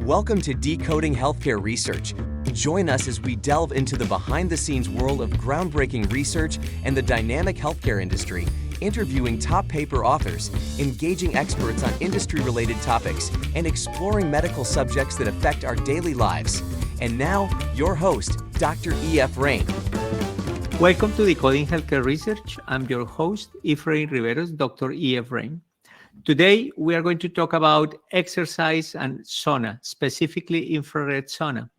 Welcome to Decoding Healthcare Research. Join us as we delve into the behind-the-scenes world of groundbreaking research and the dynamic healthcare industry, interviewing top paper authors, engaging experts on industry-related topics, and exploring medical subjects that affect our daily lives. And now, your host, Dr. E.F. Rain. Welcome to Decoding Healthcare Research. I'm your host, Efrain Riveros, Dr. E.F. Rain. Today, we are going to talk about exercise and sauna, specifically infrared sauna.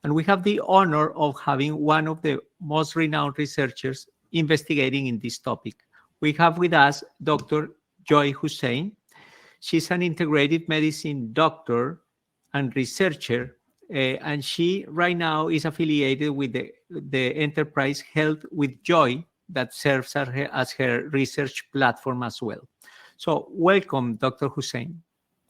And we have the honor of having one of the most renowned researchers investigating in this topic. We have with us Dr. Joy Hussain. She's an integrative medicine doctor and researcher, and she right now is affiliated with the enterprise Health with Joy that serves as her research platform as well. So welcome, Dr. Hussain.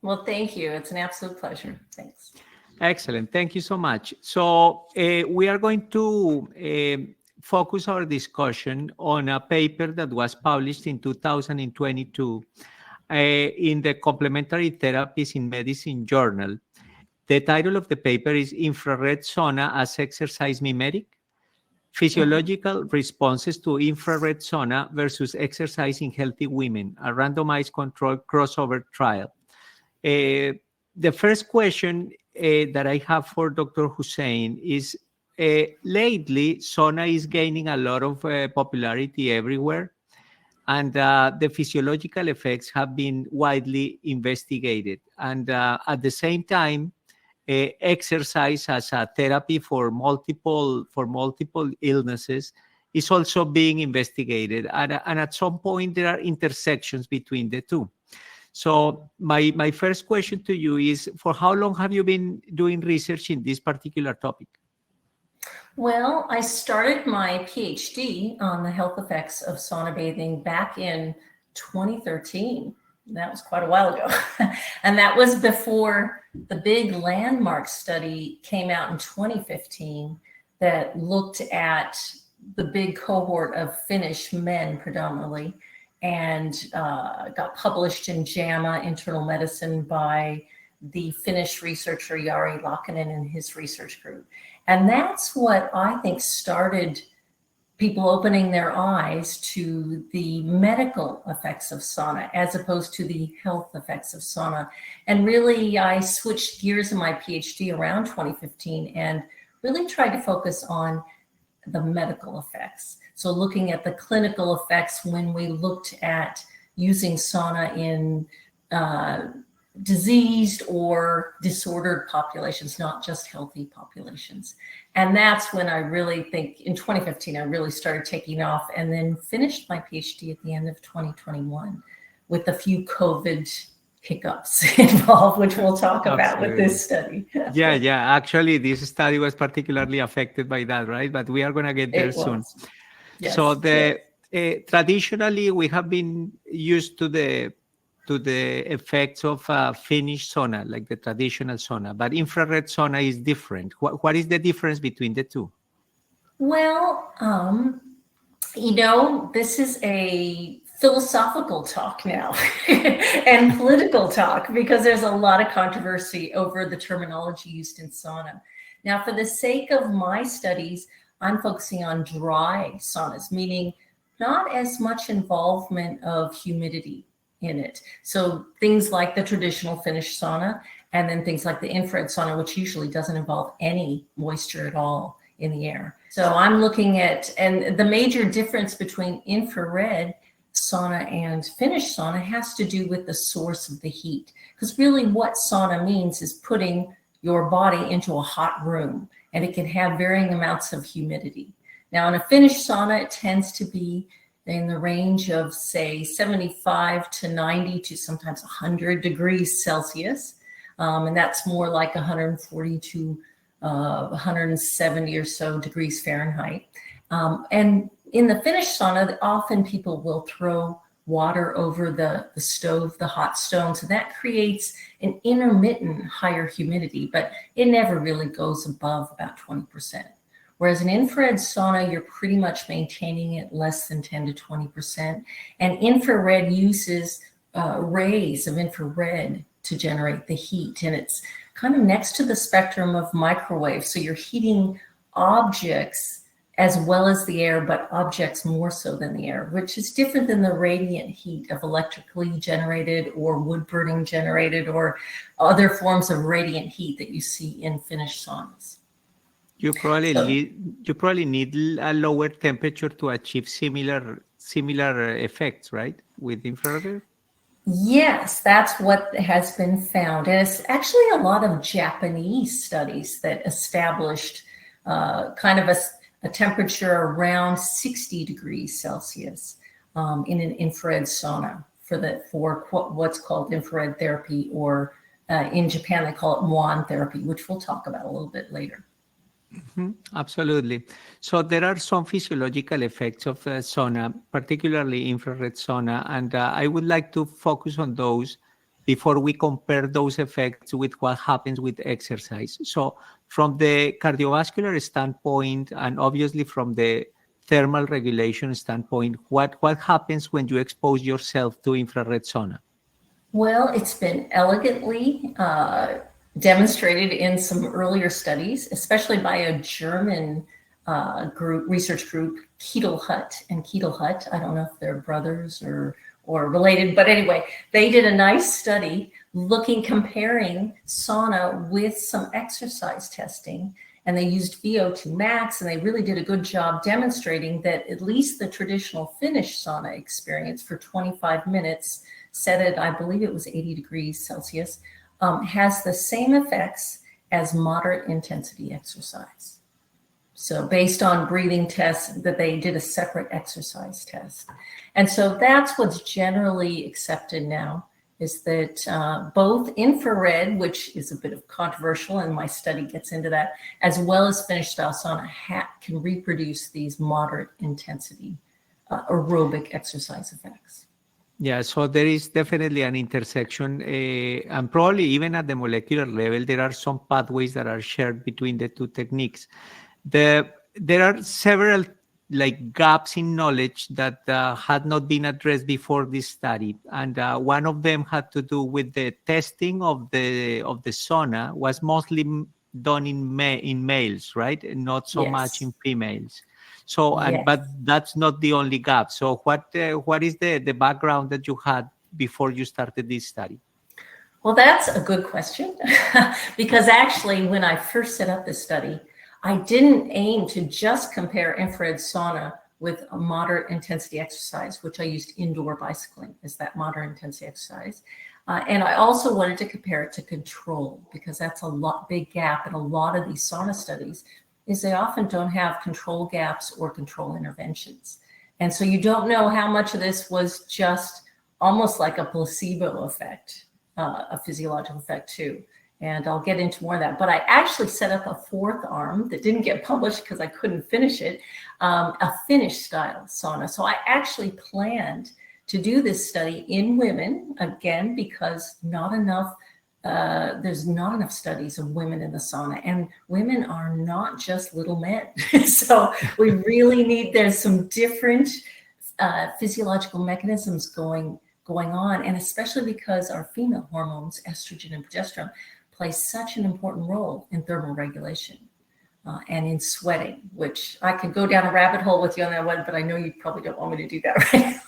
Well, thank you. It's an absolute pleasure. Thanks. Excellent. Thank you so much. So we are going to focus our discussion on a paper that was published in 2022 in the Complementary Therapies in Medicine journal. The title of the paper is Infrared Sauna as Exercise Mimetic: Physiological Responses to Infrared Sauna versus Exercise in Healthy Women, a randomized controlled crossover trial. The first question that I have for Dr. Hussain is, lately, sauna is gaining a lot of popularity everywhere, and the physiological effects have been widely investigated. And at the same time, exercise as a therapy for multiple illnesses is also being investigated, and at some point there are intersections between the two. So my first question to you is, for how long have you been doing research in this particular topic? Well, I started my PhD on the health effects of sauna bathing back in 2013. That was quite a while ago. And that was before the big landmark study came out in 2015 that looked at the big cohort of Finnish men predominantly, and got published in JAMA Internal Medicine by the Finnish researcher Jari Laakkonen and his research group. And that's what I think started people opening their eyes to the medical effects of sauna as opposed to the health effects of sauna. And really, I switched gears in my PhD around 2015 and really tried to focus on the medical effects. So looking at the clinical effects when we looked at using sauna in diseased or disordered populations, not just healthy populations. And that's when I really think, in 2015, I really started taking off, and then finished my PhD at the end of 2021 with a few COVID hiccups involved, which we'll talk about with this study. Yeah. Actually, this study was particularly affected by that, right? But we are going to get there soon. Yes. So traditionally, we have been used to the effects of Finnish sauna, like the traditional sauna, but infrared sauna is different. What is the difference between the two? Well, this is a philosophical talk now and political talk, because there's a lot of controversy over the terminology used in sauna. Now, for the sake of my studies, I'm focusing on dry saunas, meaning not as much involvement of humidity in it. So things like the traditional Finnish sauna, and then things like the infrared sauna, which usually doesn't involve any moisture at all in the air. So I'm looking at, and the major difference between infrared sauna and Finnish sauna has to do with the source of the heat. Because really what sauna means is putting your body into a hot room, and it can have varying amounts of humidity. Now in a Finnish sauna, it tends to be in the range of, say, 75 to 90 to sometimes 100 degrees Celsius. And that's more like 140 to 170 or so degrees Fahrenheit. And in the Finnish sauna, often people will throw water over the stove, the hot stone. So that creates an intermittent higher humidity, but it never really goes above about 20%. Whereas an infrared sauna, you're pretty much maintaining it less than 10 to 20%. And infrared uses rays of infrared to generate the heat. And it's kind of next to the spectrum of microwave. So you're heating objects as well as the air, but objects more so than the air, which is different than the radiant heat of electrically generated or wood burning generated or other forms of radiant heat that you see in Finnish saunas. You probably need a lower temperature to achieve similar effects, right, with infrared? Yes, that's what has been found. And it's actually a lot of Japanese studies that established kind of a temperature around 60 degrees Celsius in an infrared sauna for what's called infrared therapy, or in Japan, they call it MOAN therapy, which we'll talk about a little bit later. Absolutely. So there are some physiological effects of sauna, particularly infrared sauna, and I would like to focus on those before we compare those effects with what happens with exercise. So from the cardiovascular standpoint, and obviously from the thermal regulation standpoint, what happens when you expose yourself to infrared sauna? Well, it's been elegantly demonstrated in some earlier studies, especially by a German research group, Hut. I don't know if they're brothers or related, but anyway, they did a nice study comparing sauna with some exercise testing, and they used VO2 max, and they really did a good job demonstrating that at least the traditional Finnish sauna experience for 25 minutes, set at, I believe it was 80 degrees Celsius, has the same effects as moderate intensity exercise. So based on breathing tests, that they did a separate exercise test. And so that's what's generally accepted now, is that both infrared, which is a bit of controversial, and my study gets into that, as well as Finnish style sauna can reproduce these moderate intensity aerobic exercise effects. Yeah, so there is definitely an intersection, and probably even at the molecular level, there are some pathways that are shared between the two techniques. There are several gaps in knowledge that had not been addressed before this study, and one of them had to do with the testing of the sauna was mostly done in males, right, and not so much in females. So, but that's not the only gap. So what is the background that you had before you started this study? Well, that's a good question, because actually when I first set up this study, I didn't aim to just compare infrared sauna with a moderate intensity exercise, which I used indoor bicycling as that moderate intensity exercise. And I also wanted to compare it to control, because that's big gap in a lot of these sauna studies, is they often don't have control gaps or control interventions. And so you don't know how much of this was just almost like a placebo effect, a physiological effect too. And I'll get into more of that. But I actually set up a fourth arm that didn't get published because I couldn't finish it, a Finnish style sauna. So I actually planned to do this study in women, again, because there's not enough studies of women in the sauna, and women are not just little men. So we really there's some different physiological mechanisms going on, and especially because our female hormones, estrogen and progesterone, play such an important role in thermal regulation and in sweating, which I could go down a rabbit hole with you on that one, but I know you probably don't want me to do that right now.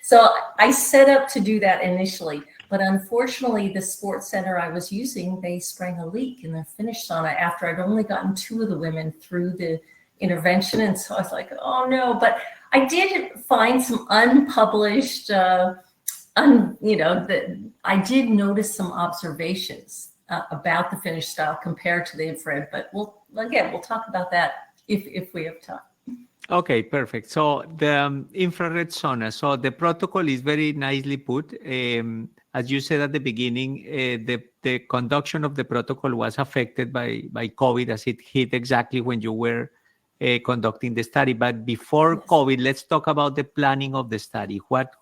So I set up to do that initially. But unfortunately, the sports center I was using, they sprang a leak in their Finnish sauna after I'd only gotten 2 of the women through the intervention. And so I was like, oh no, but I did find some unpublished, I did notice some observations about the Finnish style compared to the infrared, but we'll talk about that if we have time. Okay, perfect. So the infrared sauna. So the protocol is very nicely put. As you said at the beginning, the conduction of the protocol was affected by COVID, as it hit exactly when you were conducting the study. But before COVID, let's talk about the planning of the study. What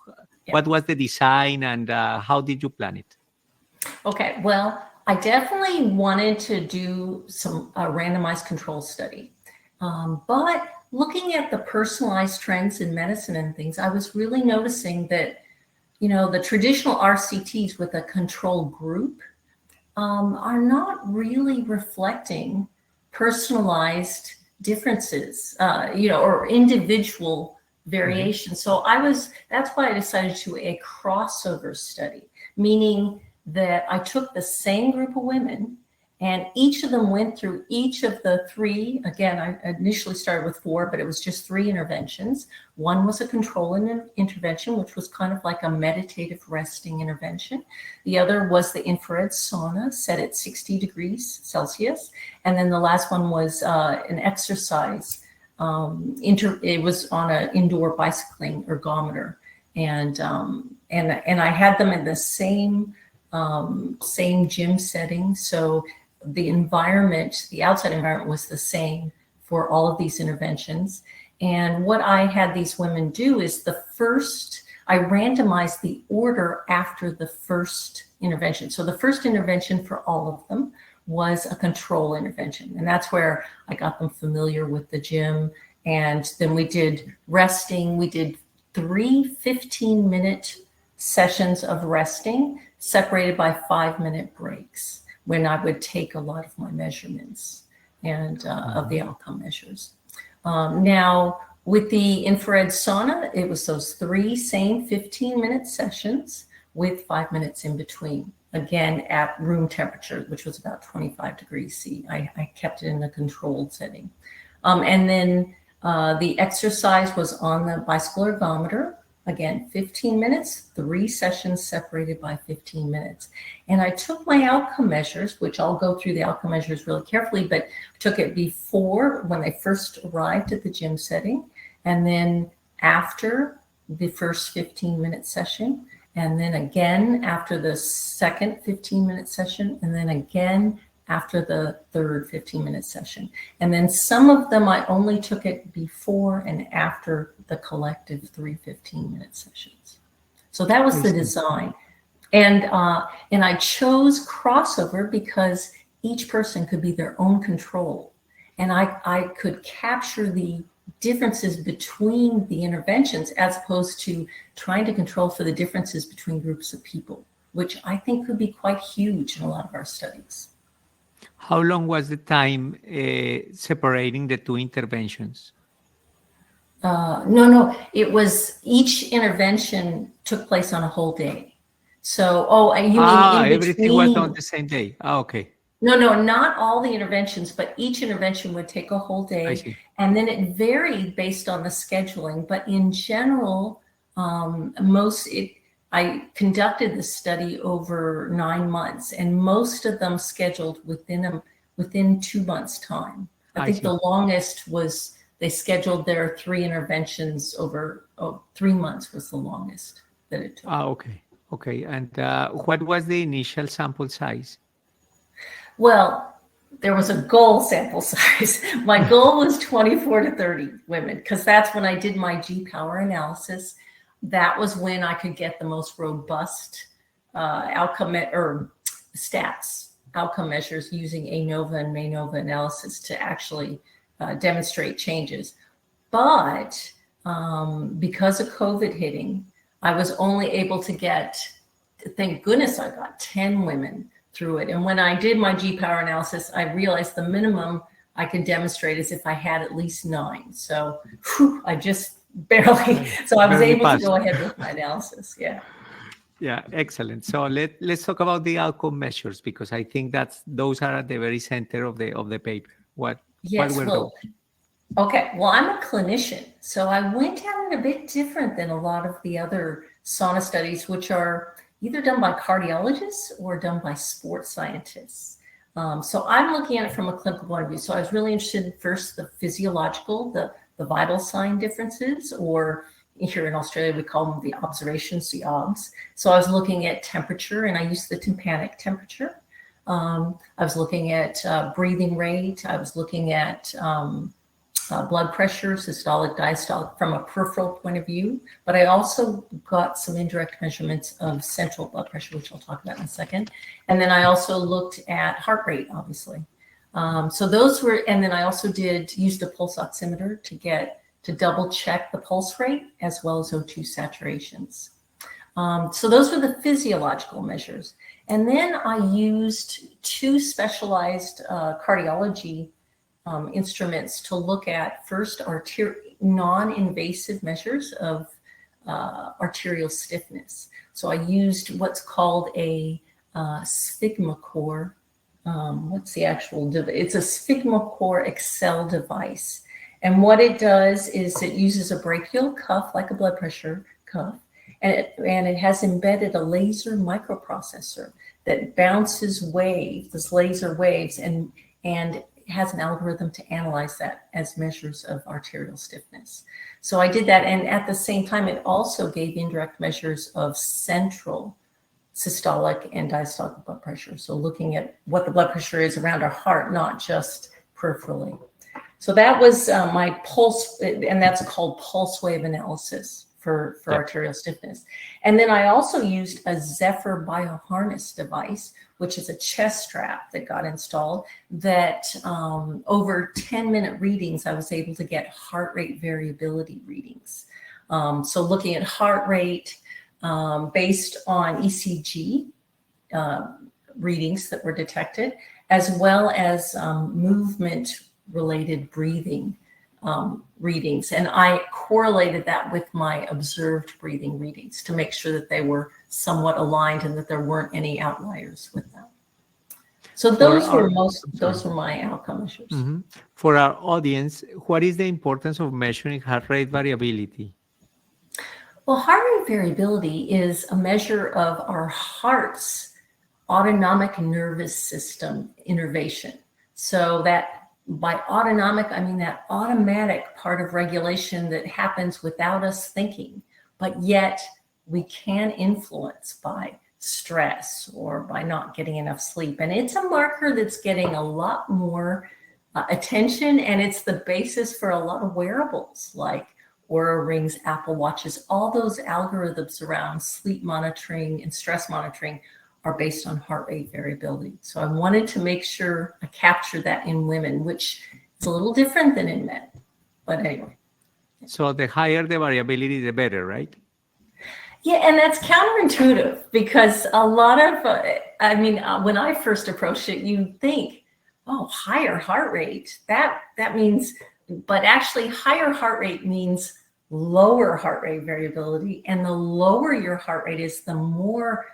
was the design, and how did you plan it? Okay, well, I definitely wanted to do a randomized control study. But looking at the personalized trends in medicine and things, I was really noticing that, the traditional RCTs with a control group are not really reflecting personalized differences, or individual variation. So that's why I decided to do a crossover study, meaning that I took the same group of women and each of them went through each of the three. Again, I initially started with 4, but it was just 3 interventions. One was a control intervention, which was kind of like a meditative resting intervention. The other was the infrared sauna set at 60 degrees Celsius. And then the last one was an exercise. It was on an indoor bicycling ergometer. And I had them in the same gym setting. So the environment, the outside environment was the same for all of these interventions. And what I had these women do is I randomized the order after the first intervention. So the first intervention for all of them was a control intervention. And that's where I got them familiar with the gym. And then we did resting. We did 3 15-minute sessions of resting separated by 5-minute breaks, when I would take a lot of my measurements and of the outcome measures. Now, with the infrared sauna, it was those 3 same 15-minute sessions with 5 minutes in between, again, at room temperature, which was about 25 degrees C. I kept it in a controlled setting. And then the exercise was on the bicycle ergometer. Again, 15 minutes, 3 sessions separated by 15 minutes. And I took my outcome measures, which I'll go through the outcome measures really carefully, but took it before when they first arrived at the gym setting, and then after the first 15-minute session, and then again after the second 15-minute session, and then again after the third 15-minute session. And then some of them, I only took it before and after the collective 3 15-minute sessions. So that was the design. And I chose crossover because each person could be their own control. And I could capture the differences between the interventions as opposed to trying to control for the differences between groups of people, which I think could be quite huge in a lot of our studies. How long was the time separating the 2 interventions? No, it was each intervention took place on a whole day. So, you mean in everything between? was on the same day. Okay. No, not all the interventions, but each intervention would take a whole day. I see. And then it varied based on the scheduling. But in general, I conducted the study over 9 months, and most of them scheduled within 2 months' time. I think the longest was they scheduled their 3 interventions over 3 months was the longest that it took. Okay. And what was the initial sample size? Well, there was a goal sample size. My goal was 24 to 30 women, because that's when I did my G-power analysis. That was when I could get the most robust outcome measures using ANOVA and MANOVA analysis to actually demonstrate changes. But because of COVID hitting, I was only able to get, thank goodness I got 10 women through it. And when I did my G-power analysis, I realized the minimum I could demonstrate is if I had at least 9. So I just barely, so I was able to go ahead with my analysis. Yeah, excellent. So let's talk about the outcome measures, because I think those are at the very center of the paper. What were those? Okay, well, I'm a clinician, so I went at it a bit different than a lot of the other sauna studies, which are either done by cardiologists or done by sports scientists. So I'm looking at it from a clinical point of view. So I was really interested in first the physiological, the vital sign differences, or here in Australia, we call them the observations, the OBS. So I was looking at temperature, and I used the tympanic temperature. I was looking at breathing rate. I was looking at blood pressure, systolic, diastolic from a peripheral point of view. But I also got some indirect measurements of central blood pressure, which I'll talk about in a second. And then I also looked at heart rate, obviously. So those were, and then I also used a pulse oximeter to double check the pulse rate as well as O2 saturations. So those were the physiological measures. And then I used two specialized cardiology instruments to look at first non-invasive measures of arterial stiffness. So I used what's called a sphygmocore. What's the actual? It's a sphygmocore Excel device. And what it does is it uses a brachial cuff, like a blood pressure cuff, and it has embedded a laser microprocessor that bounces waves, laser waves, and has an algorithm to analyze that as measures of arterial stiffness. So I did that, and at the same time, it also gave indirect measures of central systolic and diastolic blood pressure. So looking at what the blood pressure is around our heart, not just peripherally. So that was my pulse, and that's called pulse wave analysis for arterial stiffness. And then I also used a Zephyr bioharness device, which is a chest strap that got installed that over 10-minute readings, I was able to get heart rate variability readings. So looking at heart rate based on ECG readings that were detected, as well as movement-related breathing readings. And I correlated that with my observed breathing readings to make sure that they were somewhat aligned and that there weren't any outliers with them. So those were my outcome measures. Mm-hmm. For our audience, what is the importance of measuring heart rate variability? Well, heart rate variability is a measure of our heart's autonomic nervous system innervation. So that by autonomic, I mean that automatic part of regulation that happens without us thinking, but yet we can influence by stress or by not getting enough sleep. And it's a marker that's getting a lot more attention, and it's the basis for a lot of wearables like Oura Rings, Apple Watches. All those algorithms around sleep monitoring and stress monitoring are based on heart rate variability. So I wanted to make sure I captured that in women, which is a little different than in men. But anyway. So the higher the variability, the better, right? Yeah, and that's counterintuitive because a lot of, when I first approached it, you think, oh, higher heart rate, that means, but actually higher heart rate means lower heart rate variability. And the lower your heart rate is, the more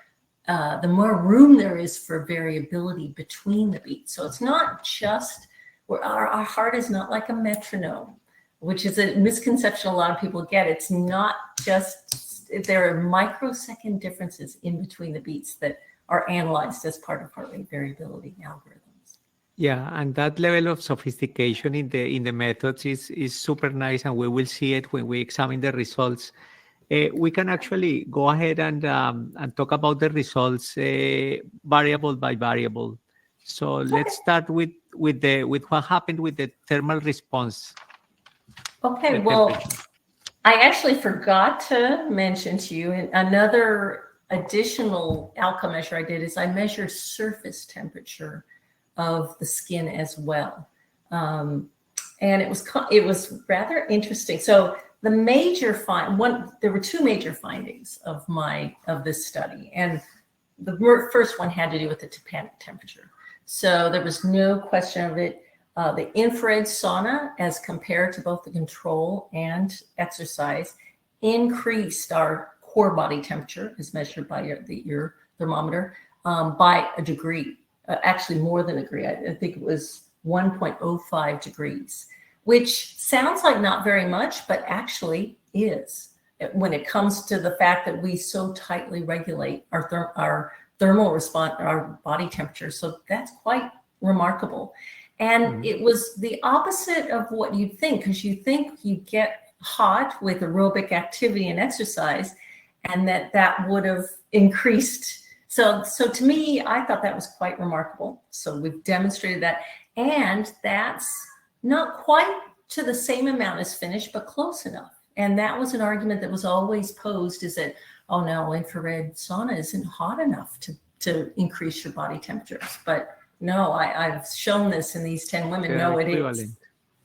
room there is for variability between the beats. So it's not just, our heart is not like a metronome, which is a misconception a lot of people get. It's not just, there are microsecond differences in between the beats that are analyzed as part of heart rate variability algorithms. Yeah, and that level of sophistication in the methods is super nice, and we will see it when we examine the results. We can actually go ahead and talk about the results variable by variable. So let's start with what happened with the thermal response. Okay, well, I actually forgot to mention to you another additional outcome measure I did is I measured surface temperature of the skin as well, and it was rather interesting. So the major there were two major findings of this study, and the first one had to do with the tympanic temperature. So there was no question of it. The infrared sauna, as compared to both the control and exercise, increased our core body temperature, as measured by your thermometer, by a degree, actually more than a degree. I think it was 1.05 degrees, which sounds like not very much, but actually is when it comes to the fact that we so tightly regulate our thermal response, our body temperature. So that's quite remarkable. And it was the opposite of what you'd think, because you think you get hot with aerobic activity and exercise, and that would have increased. So to me, I thought that was quite remarkable. So we've demonstrated that, and that's not quite to the same amount as finished, but close enough. And that was an argument that was always posed, is that, oh no, infrared sauna isn't hot enough to increase your body temperatures. But no, I've shown this in these 10 women. No, it is.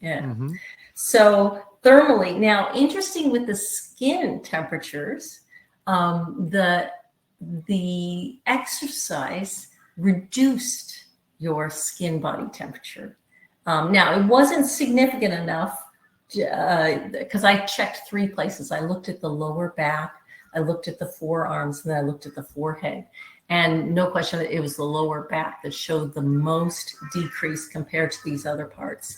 Yeah. Mm-hmm. So thermally, now interesting with the skin temperatures, the the exercise reduced your skin body temperature. Now, it wasn't significant enough because I checked 3 places. I looked at the lower back, I looked at the forearms, and then I looked at the forehead. And no question, it was the lower back that showed the most decrease compared to these other parts.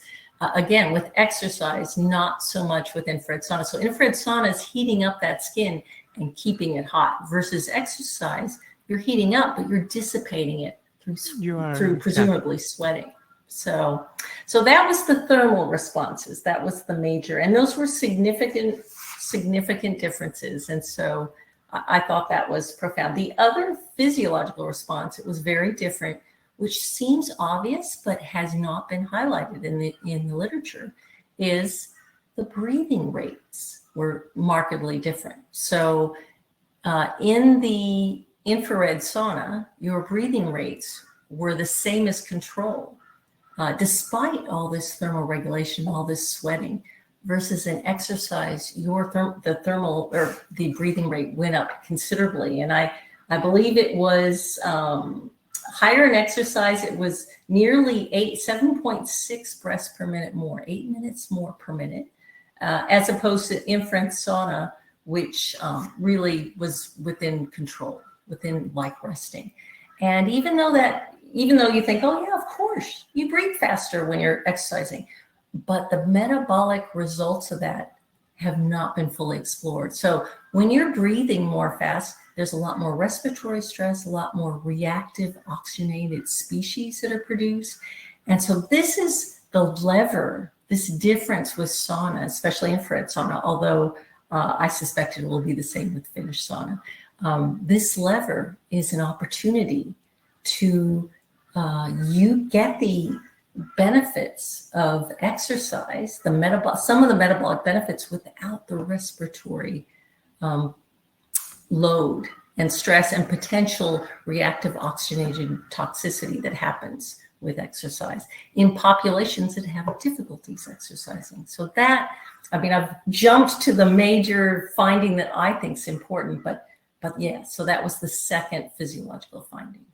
Again, with exercise, not so much with infrared sauna. So infrared sauna is heating up that skin and keeping it hot, versus exercise, you're heating up, but you're dissipating it through presumably sweating. So that was the thermal responses. That was the major, and those were significant differences. And so I thought that was profound. The other physiological response, it was very different, which seems obvious but has not been highlighted in the literature, is the breathing rates were markedly different. So in the infrared sauna, your breathing rates were the same as control, despite all this thermal regulation, all this sweating, versus in exercise, the breathing rate went up considerably. And I believe it was higher in exercise. It was nearly 7.6 breaths per minute more, 8 minutes more per minute, as opposed to infrared sauna, which really was within control, within like resting. And even though you think, oh yeah, of course, you breathe faster when you're exercising, but the metabolic results of that have not been fully explored. So when you're breathing more fast, there's a lot more respiratory stress, a lot more reactive oxygenated species that are produced. And so this is the lever, this difference with sauna, especially infrared sauna, although I suspect it will be the same with Finnish sauna. This lever is an opportunity to you get the benefits of exercise, some of the metabolic benefits without the respiratory load and stress and potential reactive oxygenated toxicity that happens with exercise in populations that have difficulties exercising. So I've jumped to the major finding that I think is important, but yeah, so that was the second physiological finding.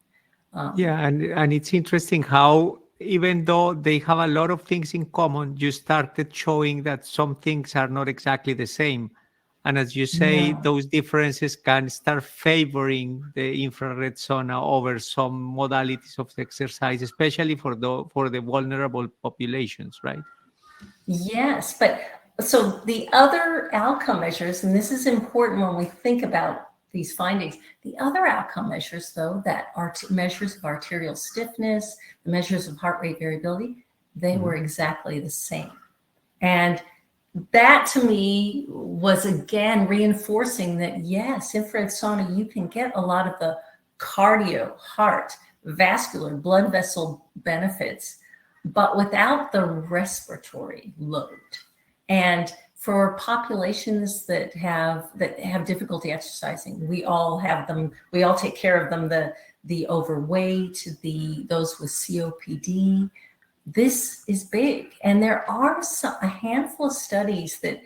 And it's interesting how, even though they have a lot of things in common, you started showing that some things are not exactly the same. And as you say, those differences can start favoring the infrared sauna over some modalities of exercise, especially for the vulnerable populations, right? Yes, but so the other outcome measures, and this is important when we think about these findings, the other outcome measures, though, that are measures of arterial stiffness, the measures of heart rate variability, they were exactly the same. And that to me was again reinforcing that yes, infrared sauna, you can get a lot of the cardio, heart, vascular, blood vessel benefits, but without the respiratory load. And for populations that have difficulty exercising, we all have them, we all take care of them, the overweight, those with COPD. This is big. And there are a handful of studies that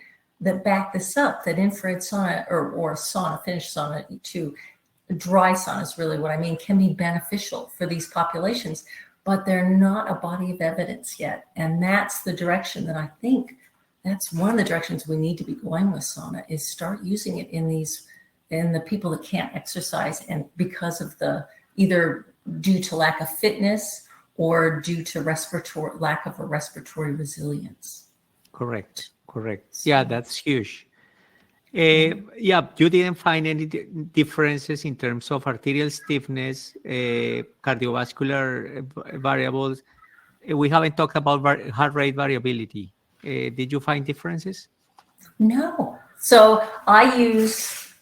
back this up, that infrared sauna or sauna, Finnish sauna too, dry sauna is really what I mean, can be beneficial for these populations, but they're not a body of evidence yet. And that's the direction that I think, that's one of the directions we need to be going with sauna, is start using it in the people that can't exercise, and because of either due to lack of fitness or due to lack of a respiratory resilience. Correct. Yeah, that's huge. You didn't find any differences in terms of arterial stiffness, cardiovascular variables. We haven't talked about heart rate variability. Did you find differences? No. So I use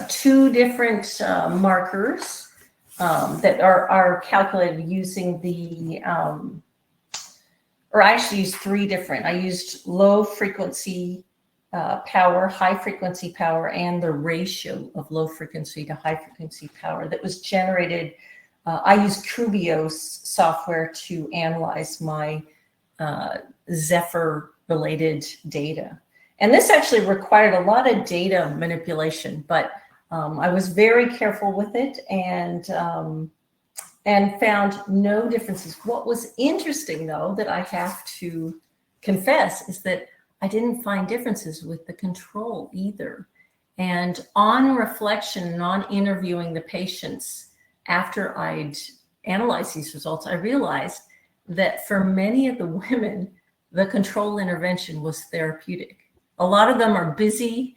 2 different markers that are calculated using or I actually used 3 different. I used low frequency power, high frequency power, and the ratio of low frequency to high frequency power that was generated. I used Kubios software to analyze my Zephyr related data. And this actually required a lot of data manipulation, but I was very careful with it and found no differences. What was interesting, though, that I have to confess is that I didn't find differences with the control either. And on reflection and on interviewing the patients after I'd analyzed these results, I realized that for many of the women, the control intervention was therapeutic. A lot of them are busy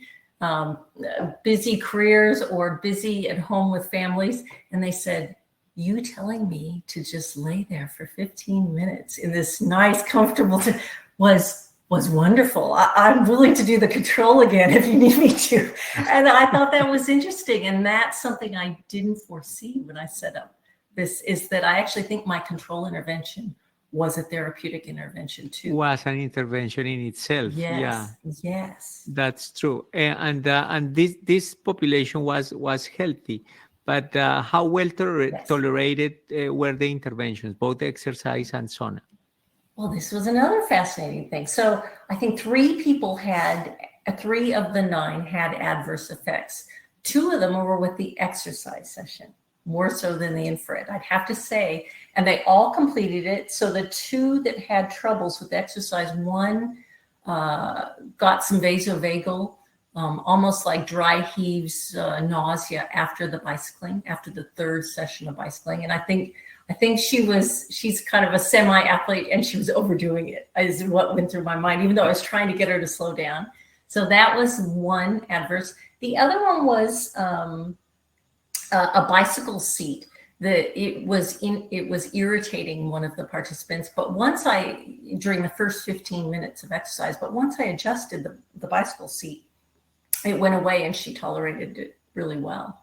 careers or busy at home with families. And they said, you telling me to just lay there for 15 minutes in this nice, comfortable was wonderful. I'm willing to do the control again if you need me to. And I thought that was interesting. And that's something I didn't foresee when I set up this, is that I actually think my control intervention was a therapeutic intervention too. Was an intervention in itself. Yes, Yeah, yes. that's true. And this population was healthy, but how well tolerated were the interventions, both exercise and sauna? Well, this was another fascinating thing. So I think 3 of the 9 had adverse effects. 2 of them were with the exercise session, more so than the infrared, I'd have to say. And they all completed it. So the 2 that had troubles with exercise, one got some vasovagal, almost like dry heaves, nausea after the bicycling, after the 3rd session of bicycling. And I think she's kind of a semi-athlete and she was overdoing it, is what went through my mind, even though I was trying to get her to slow down. So that was one adverse. The other one was a bicycle seat. It was irritating one of the participants. But during the first 15 minutes of exercise, but once I adjusted the bicycle seat, it went away and she tolerated it really well.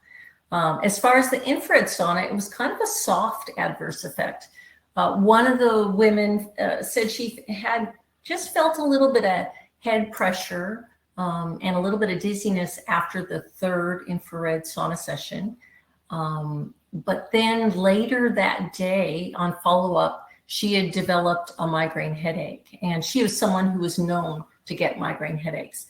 As far as the infrared sauna, it was kind of a soft adverse effect. One of the women said she had just felt a little bit of head pressure and a little bit of dizziness after the 3rd infrared sauna session. But then later that day on follow-up, she had developed a migraine headache. And she was someone who was known to get migraine headaches.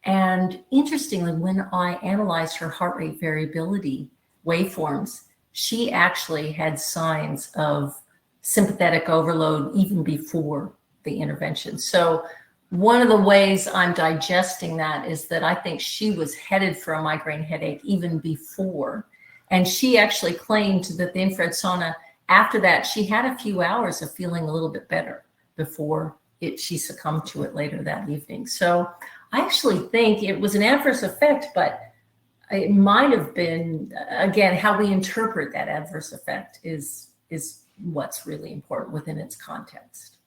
And interestingly, when I analyzed her heart rate variability waveforms, she actually had signs of sympathetic overload even before the intervention. So one of the ways I'm digesting that is that I think she was headed for a migraine headache even before. And she actually claimed that the infrared sauna, after that, she had a few hours of feeling a little bit better before she succumbed to it later that evening. So I actually think it was an adverse effect, but it might have been, again, how we interpret that adverse effect is what's really important within its context.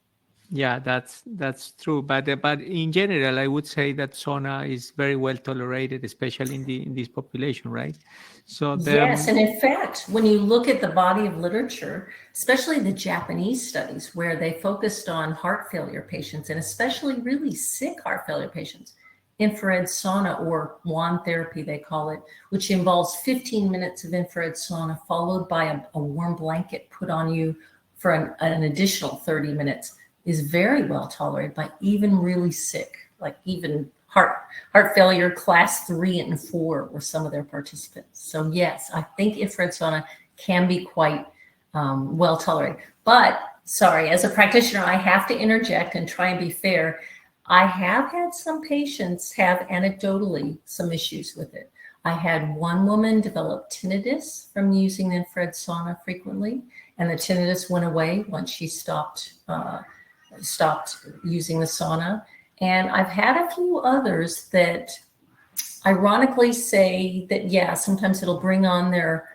Yeah, that's true. But in general, I would say that sauna is very well tolerated, especially in this population, right? So yes, and in fact, when you look at the body of literature, especially the Japanese studies where they focused on heart failure patients and especially really sick heart failure patients, infrared sauna, or wand therapy they call it, which involves 15 minutes of infrared sauna followed by a warm blanket put on you for an additional 30 minutes, is very well tolerated by even really sick, like even heart failure class 3 and 4 were some of their participants. So yes, I think infrared sauna can be quite well tolerated. But sorry, as a practitioner, I have to interject and try and be fair. I have had some patients have anecdotally some issues with it. I had one woman develop tinnitus from using the infrared sauna frequently, and the tinnitus went away once she stopped using the sauna. And I've had a few others that ironically say that, yeah, sometimes it'll bring on their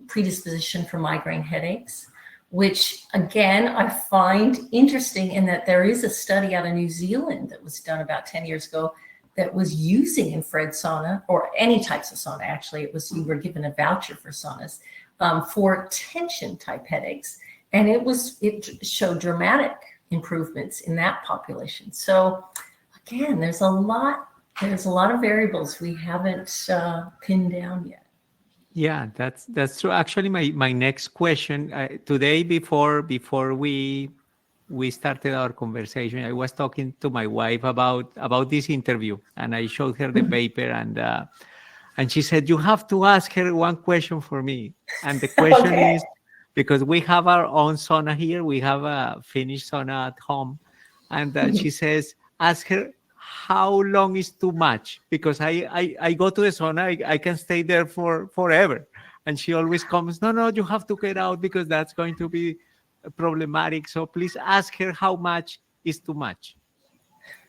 predisposition for migraine headaches, which again, I find interesting in that there is a study out of New Zealand that was done about 10 years ago that was using infrared sauna, or any types of sauna, actually. It was, you were given a voucher for saunas for tension type headaches. And it showed dramatic improvements in that population. So again, there's a lot of variables we haven't pinned down yet. Yeah, that's true. Actually, my next question today, before we started our conversation, I was talking to my wife about this interview, and I showed her the paper, And she said, you have to ask her one question for me. And the question Okay. is, because we have our own sauna here, we have a Finnish sauna at home. And she says, ask her, how long is too much? Because I go to the sauna, I can stay there for forever. And she always comes, no, you have to get out because that's going to be problematic. So please ask her how much is too much.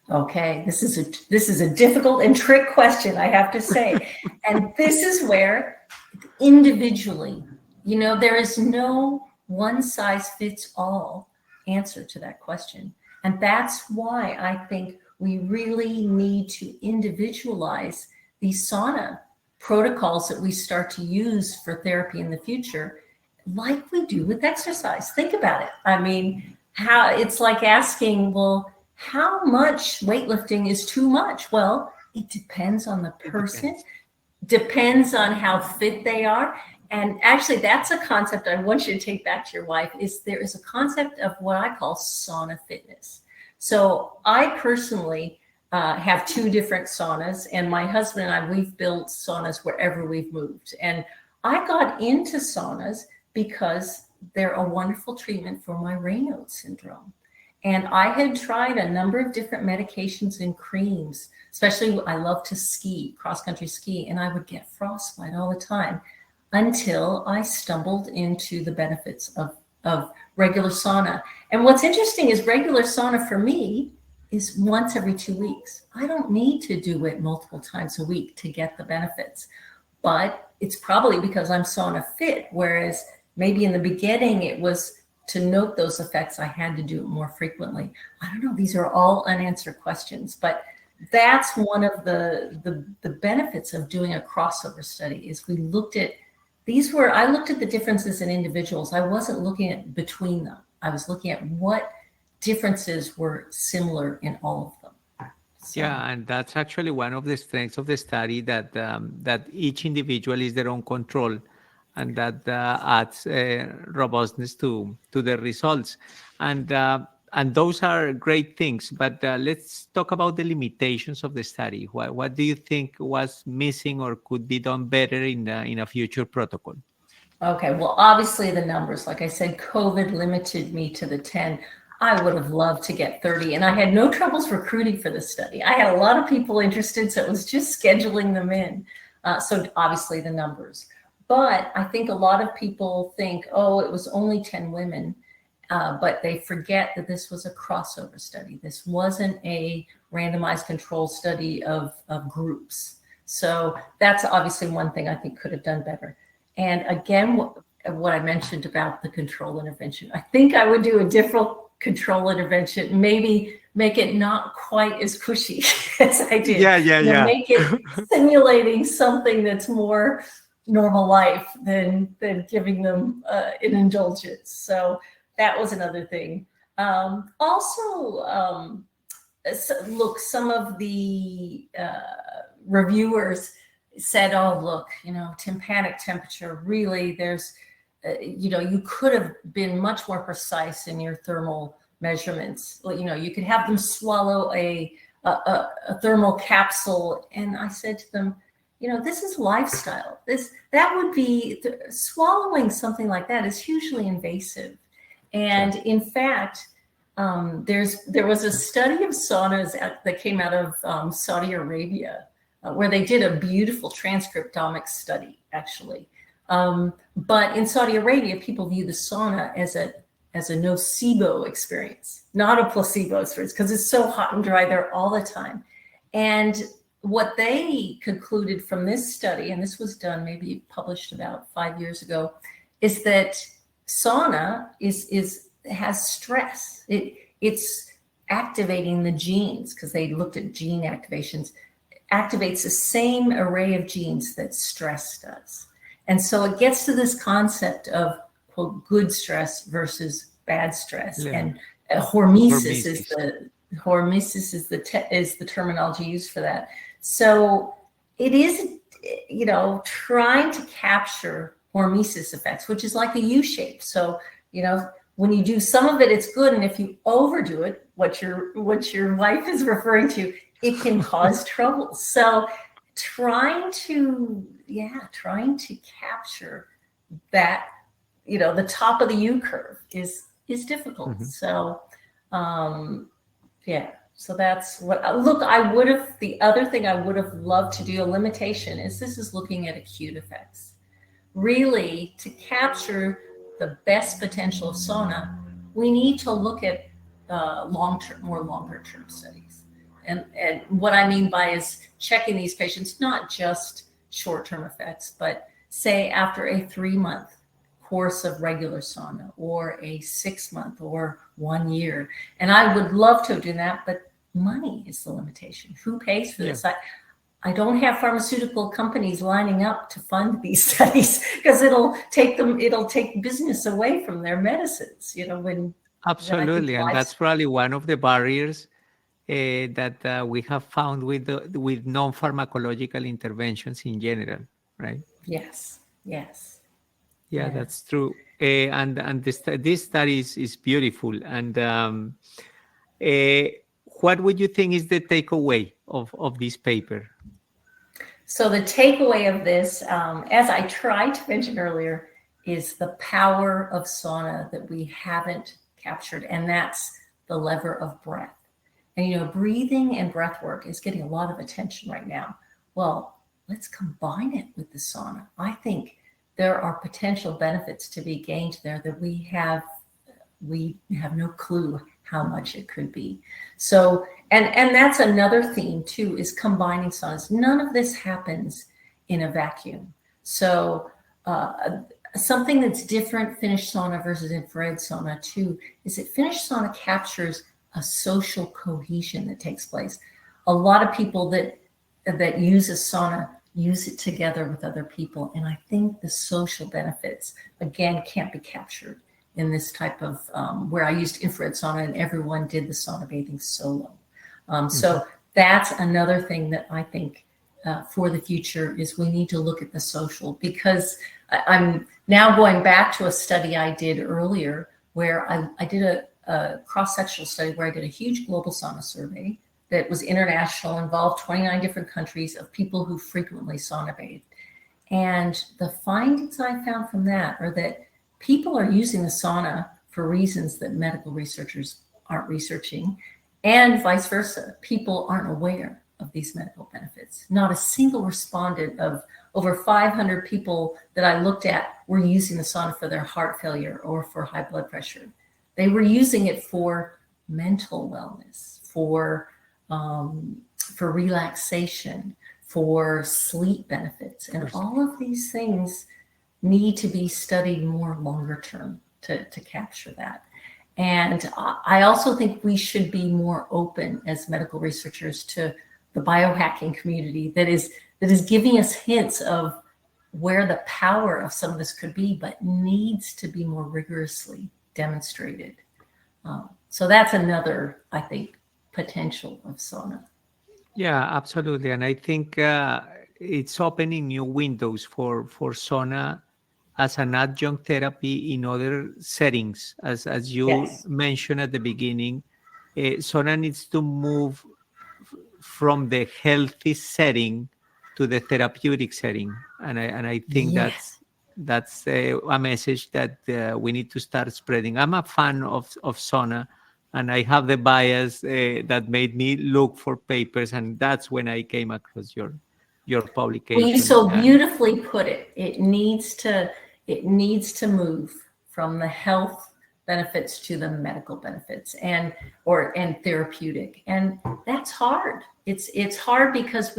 Okay, this is a difficult and trick question, I have to say. And this is where individually, there is no one size fits all answer to that question. And that's why I think we really need to individualize these sauna protocols that we start to use for therapy in the future, like we do with exercise. Think about it. I mean, how it's like asking, well, how much weightlifting is too much? Well, it depends on the person, depends on how fit they are. And actually, that's a concept I want you to take back to your wife, is there is a concept of what I call sauna fitness. So I personally have 2 different saunas, and my husband and I, we've built saunas wherever we've moved. And I got into saunas because they're a wonderful treatment for my Raynaud's syndrome. And I had tried a number of different medications and creams, especially I love to ski, cross-country ski, and I would get frostbite all the time until I stumbled into the benefits of regular sauna. And what's interesting is regular sauna for me is once every 2 weeks. I don't need to do it multiple times a week to get the benefits, but it's probably because I'm sauna fit, whereas maybe in the beginning it was to note those effects, I had to do it more frequently. I don't know. These are all unanswered questions, but that's one of the benefits of doing a crossover study is we looked at I looked at the differences in individuals. I wasn't looking at between them. I was looking at what differences were similar in all of them. So. Yeah, and that's actually one of the strengths of the study, that that each individual is their own control, and that adds robustness to the results. And those are great things. But let's talk about the limitations of the study. What do you think was missing or could be done better in a future protocol? Okay, well, obviously the numbers, like I said, COVID limited me to the 10. I would have loved to get 30, and I had no troubles recruiting for this study. I had a lot of people interested, so it was just scheduling them in. So obviously the numbers. But I think a lot of people think, oh, it was only 10 women, but they forget that this was a crossover study. This wasn't a randomized control study of groups. So that's obviously one thing I think could have done better. And again, what I mentioned about the control intervention, I think I would do a different control intervention, maybe make it not quite as cushy as I did. Yeah. Make it simulating something that's more normal life than giving them an indulgence. So that was another thing. Look, some of the reviewers said, oh, look, tympanic temperature, really, there's, you could have been much more precise in your thermal measurements. You could have them swallow a thermal capsule. And I said to them, this is lifestyle. That would be swallowing something like that is hugely invasive. And in fact, there was a study of saunas that came out of Saudi Arabia, where they did a beautiful transcriptomic study, actually. But in Saudi Arabia, people view the sauna as a nocebo experience, not a placebo experience, because it's so hot and dry there all the time. And what they concluded from this study, and this was done, maybe published about 5 years ago, is that sauna has stress. It's activating the genes, because they looked at gene activations, activates the same array of genes that stress does. And so it gets to this concept of, quote, good stress versus bad stress. Yeah. And hormesis is the terminology used for that. So it is, trying to capture hormesis effects, which is like a U shape. So, when you do some of it, it's good. And if you overdo it, what your wife is referring to, it can cause trouble. So trying to capture that, the top of the U curve is difficult. Mhm. So, so that's what, the other thing I would have loved to do, a limitation this is looking at acute effects. Really, to capture the best potential of sauna, we need to look at longer term studies. And what I mean by is checking these patients, not just short-term effects, but say after a 3-month course of regular sauna, or a 6-month or 1 year. And I would love to do that, but money is the limitation. Who pays for this? I don't have pharmaceutical companies lining up to fund these studies, because it'll take business away from their medicines, when Absolutely, and that's probably one of the barriers that we have found with non-pharmacological interventions in general, right? Yes. Yeah, that's true. And this study is beautiful. And what would you think is the takeaway of this paper? So the takeaway of this, as I tried to mention earlier, is the power of sauna that we haven't captured, and that's the lever of breath. And breathing and breath work is getting a lot of attention right now. Well, let's combine it with the sauna. I think there are potential benefits to be gained there that we have no clue how much it could be. So, and that's another theme too, is combining saunas. None of this happens in a vacuum. So something that's different, finished sauna versus infrared sauna too, is that finished sauna captures a social cohesion that takes place. A lot of people that use a sauna use it together with other people. And I think the social benefits, again, can't be captured in this type of, where I used infrared sauna and everyone did the sauna bathing solo. So that's another thing that I think for the future is we need to look at the social, because I'm now going back to a study I did earlier where I did a cross-sectional study where I did a huge global sauna survey that was international, involved 29 different countries of people who frequently sauna bathed. And the findings I found from that are that people are using the sauna for reasons that medical researchers aren't researching, and vice versa. People aren't aware of these medical benefits. Not a single respondent of over 500 people that I looked at were using the sauna for their heart failure or for high blood pressure. They were using it for mental wellness, for relaxation, for sleep benefits. And all of these things need to be studied more longer term to capture that. And I also think we should be more open as medical researchers to the biohacking community that is giving us hints of where the power of some of this could be, but needs to be more rigorously demonstrated. So that's another, I think, potential of sauna. Yeah, absolutely. And I think it's opening new windows for sauna as an adjunct therapy in other settings. As you mentioned at the beginning, sauna needs to move from the healthy setting to the therapeutic setting. And I think that's a message that we need to start spreading. I'm a fan of sauna, and I have the bias that made me look for papers, and that's when I came across your publication. Well, you so beautifully put it. It needs to move from the health benefits to the medical benefits and therapeutic. And that's hard. It's hard because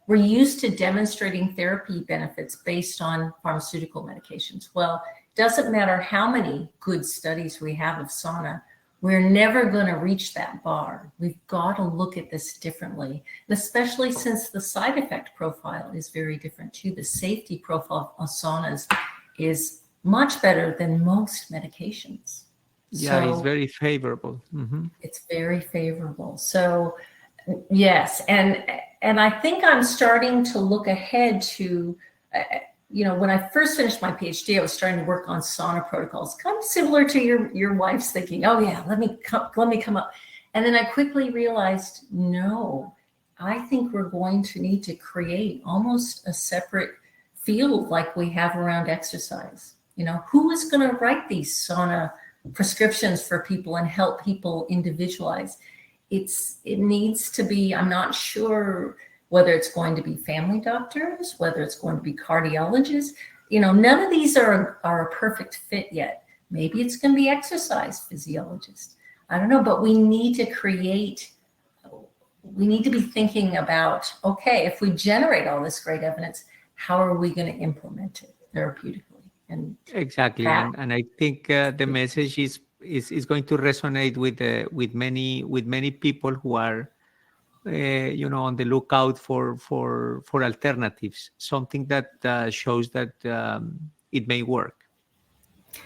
we're used to demonstrating therapy benefits based on pharmaceutical medications. Well, it doesn't matter how many good studies we have of sauna, we're never going to reach that bar. We've got to look at this differently, and especially since the side effect profile is very different too. The safety profile of saunas is much better than most medications. Yeah, it's very favorable. Mm-hmm. It's very favorable. So yes, and I think I'm starting to look ahead to, when I first finished my PhD, I was starting to work on sauna protocols, kind of similar to your wife's thinking, oh yeah, let me come up. And then I quickly realized, no, I think we're going to need to create almost a separate field like we have around exercise. You know, who is going to write these sauna prescriptions for people and help people individualize? It needs to be, I'm not sure whether it's going to be family doctors, whether it's going to be cardiologists. You know, none of these are a perfect fit yet. Maybe it's going to be exercise physiologists. I don't know, but we need to be thinking about, okay, if we generate all this great evidence, how are we going to implement it therapeutically? And exactly, and I think the message is going to resonate with many people who are on the lookout for alternatives, something that shows that it may work,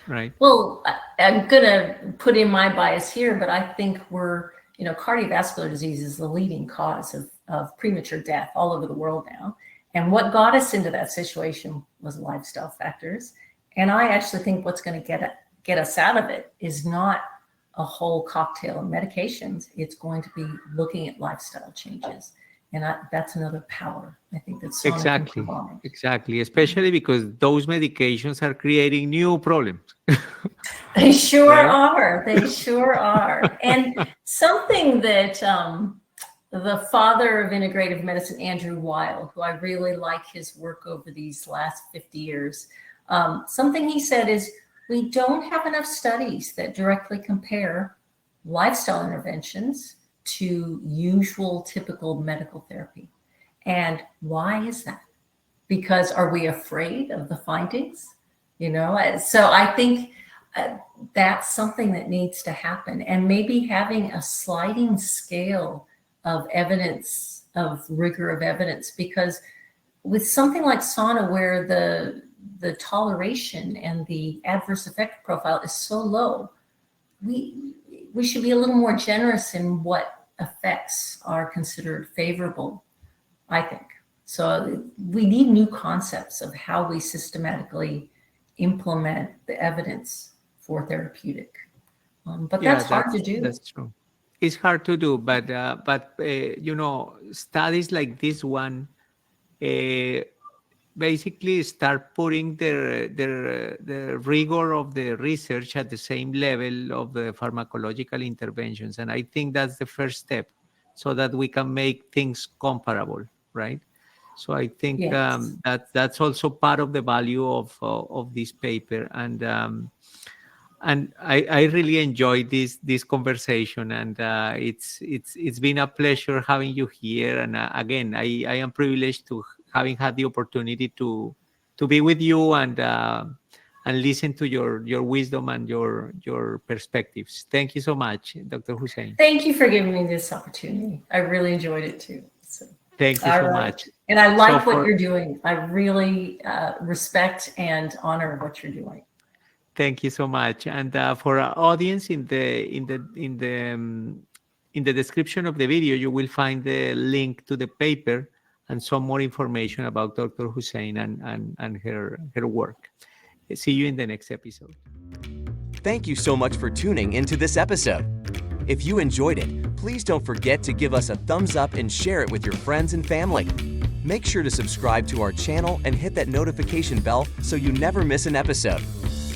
right? Well, I'm gonna put in my bias here, but I think cardiovascular disease is the leading cause of premature death all over the world now. And what got us into that situation was lifestyle factors. And I actually think what's going to get us out of it is not a whole cocktail of medications. It's going to be looking at lifestyle changes. And that's another power, I think, that's so Exactly. Especially because those medications are creating new problems. They sure are. They sure are. And something that the father of integrative medicine, Andrew Weil, who I really like his work over these last 50 years, something he said is, we don't have enough studies that directly compare lifestyle interventions to usual, typical medical therapy. And why is that? Because are we afraid of the findings? So I think that's something that needs to happen. And maybe having a sliding scale of evidence, of rigor of evidence, because with something like sauna, where the toleration and the adverse effect profile is so low, we should be a little more generous in what effects are considered favorable, I think. So we need new concepts of how we systematically implement the evidence for therapeutic. But that's hard to do. That's true. It's hard to do, but studies like this one basically start putting the rigor of the research at the same level of the pharmacological interventions. And I think that's the first step, so that we can make things comparable, right? So I think that's also part of the value of this paper. And I really enjoyed this conversation, and it's been a pleasure having you here. And again, I am privileged to having had the opportunity to be with you and listen to your wisdom and your perspectives. Thank you so much, Dr. Hussain. Thank you for giving me this opportunity. I really enjoyed it too. So, thank you so much. And I like what you're doing. I really respect and honor what you're doing. Thank you so much. And for our audience, in the description of the video, you will find the link to the paper and some more information about Dr. Hussain and her work. See you in the next episode. Thank you so much for tuning into this episode. If you enjoyed it, please don't forget to give us a thumbs up and share it with your friends and family. Make sure to subscribe to our channel and hit that notification bell so you never miss an episode.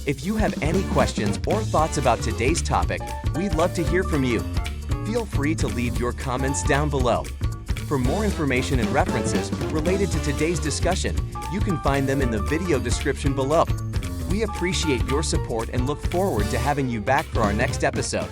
If you have any questions or thoughts about today's topic, we'd love to hear from you. Feel free to leave your comments down below. For more information and references related to today's discussion, you can find them in the video description below. We appreciate your support and look forward to having you back for our next episode.